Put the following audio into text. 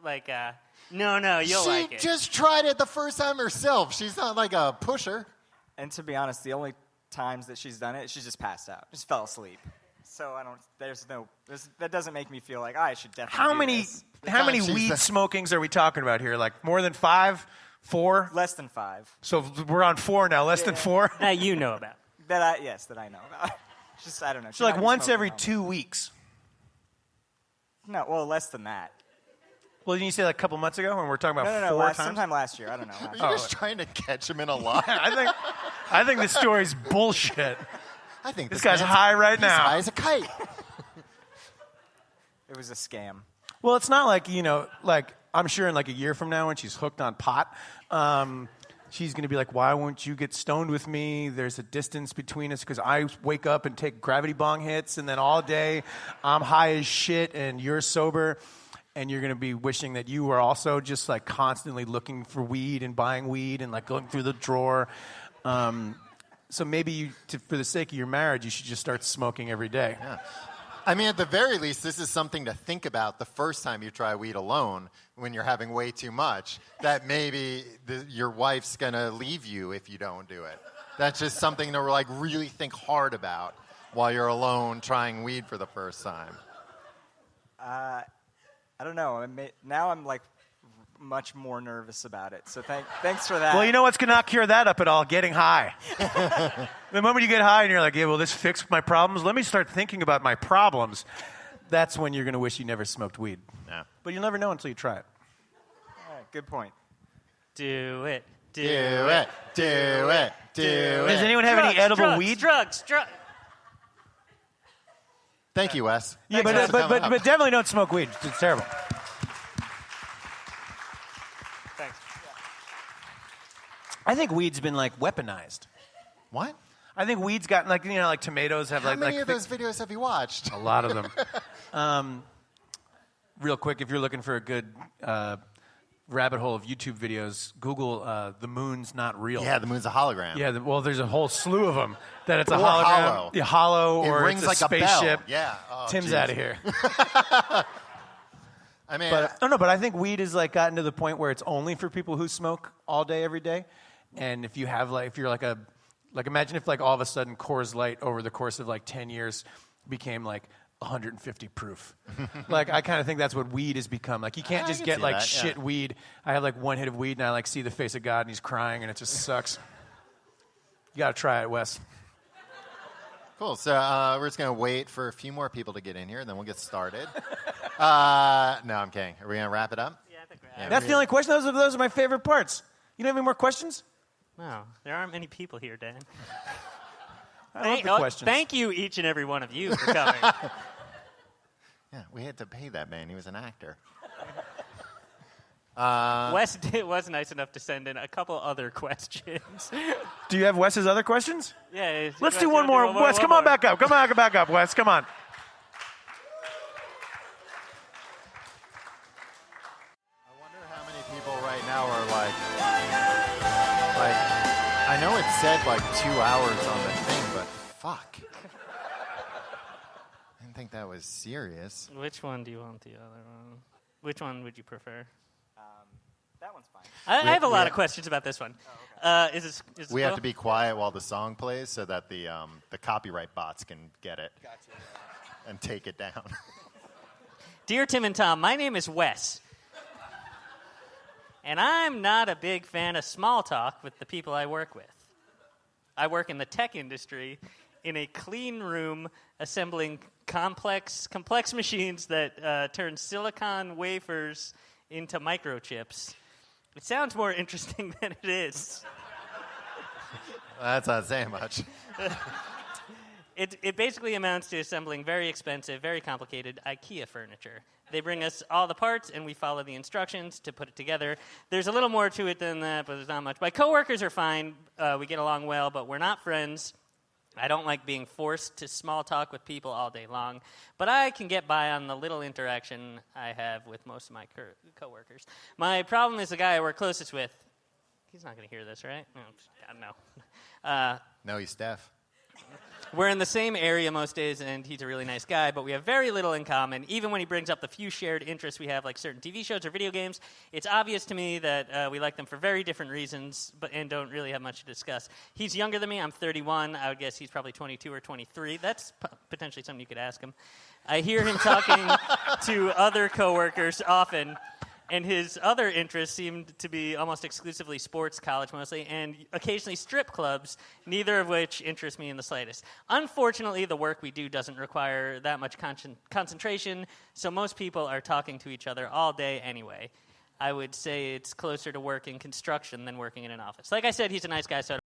Like, no, you'll like it. She just tried it the first time herself. She's not like a pusher. And to be honest, the only times that she's done it, she just passed out, just fell asleep. So that doesn't make me feel like I should definitely do this. How many weed smokings are we talking about here? Like more than 5? 4? Less than 5. So we're on 4 now. Less than 4? That you know about. That I know about. Just, I don't know. So like once every 2 weeks? No, well, less than that. Well, didn't you say like a couple months ago when we were talking about No, 4 times? sometime last year. I don't know. Are you just trying to catch him in a lie? I think this story's bullshit. I think this guy's high right now. He's high as a kite. It was a scam. Well, it's not like, like I'm sure in like a year from now when she's hooked on pot, she's going to be like, why won't you get stoned with me? There's a distance between us because I wake up and take gravity bong hits, and then all day I'm high as shit and you're sober. And you're going to be wishing that you were also just like constantly looking for weed and buying weed and like going through the drawer. So maybe for the sake of your marriage, you should just start smoking every day. Yeah. I mean, at the very least, this is something to think about the first time you try weed alone when you're having way too much, that maybe your wife's going to leave you if you don't do it. That's just something to like really think hard about while you're alone trying weed for the first time. I don't know. Now I'm like much more nervous about it. So thanks for that. Well, you know what's going to not cure that up at all? Getting high. The moment you get high and you're like, yeah, well, this fixed my problems. Let me start thinking about my problems. That's when you're going to wish you never smoked weed. Yeah. But you'll never know until you try it. All right, good point. Do it. Do it. Do it. Do it. Does anyone have any edible weed? Drugs. Thank you, Wes. Yeah, but definitely don't smoke weed. It's terrible. Thanks. I think weed's been like weaponized. What? I think weed's gotten like tomatoes have How many of those videos have you watched? A lot of them. Real quick, if you're looking for a good rabbit hole of YouTube videos, Google "the moon's not real." Yeah, the moon's a hologram. Yeah, well, there's a whole slew of them that it's a Or hologram, hollow. Yeah, hollow, It or rings it's a like spaceship. a bell. Yeah. Oh, Tim's geez. out of here. I mean, But I think weed has like gotten to the point where it's only for people who smoke all day, every day. And if you have if you're imagine if like all of a sudden Coors Light over the course of like 10 years became like 150 proof. Like I kind of think that's what weed has become. Like you can't just get like shit weed. I have like one hit of weed and I like see the face of God and he's crying and it just sucks. You got to try it, Wes. cool. So we're just going to wait for a few more people to get in here, and then we'll get started. No, I'm kidding. Are we going to wrap it up? Yeah, I think That's the only question. Those are my favorite parts. You don't have any more questions? No, there aren't many people here, Dan. I love the questions. Thank you, each and every one of you, for coming. Yeah, we had to pay that man. He was an actor. Wes was nice enough to send in a couple other questions. Do you have Wes's other questions? Yeah. Let's do one more. Wes, come on back up. Come on back up, Wes. Come on. I wonder how many people right now are like, I know it said like 2 hours on the thing, but fuck. I didn't think that was serious. Which one do you want the other one? Which one would you prefer? That one's fine. I have a lot of questions about this one. Oh, okay. Is this We cool? have to be quiet while the song plays so that the copyright bots can get it and take it down. Dear Tim and Tom, my name is Wes. And I'm not a big fan of small talk with the people I work with. I work in the tech industry in a clean room assembling complex machines that turn silicon wafers into microchips. It sounds more interesting than it is. That's not saying much. It basically amounts to assembling very expensive, very complicated IKEA furniture. They bring us all the parts, and we follow the instructions to put it together. There's a little more to it than that, but there's not much. My coworkers are fine. We get along well, but we're not friends. I don't like being forced to small talk with people all day long, but I can get by on the little interaction I have with most of my coworkers. My problem is the guy I work closest with. He's not going to hear this, right? No. No, he's deaf. We're in the same area most days, and he's a really nice guy, but we have very little in common. Even when he brings up the few shared interests we have, like certain TV shows or video games, it's obvious to me that we like them for very different reasons and don't really have much to discuss. He's younger than me. I'm 31. I would guess he's probably 22 or 23. That's potentially something you could ask him. I hear him talking to other coworkers often, and his other interests seemed to be almost exclusively sports, college mostly, and occasionally strip clubs, neither of which interest me in the slightest. Unfortunately, the work we do doesn't require that much concentration, so most people are talking to each other all day anyway. I would say it's closer to work in construction than working in an office. Like I said, he's a nice guy, so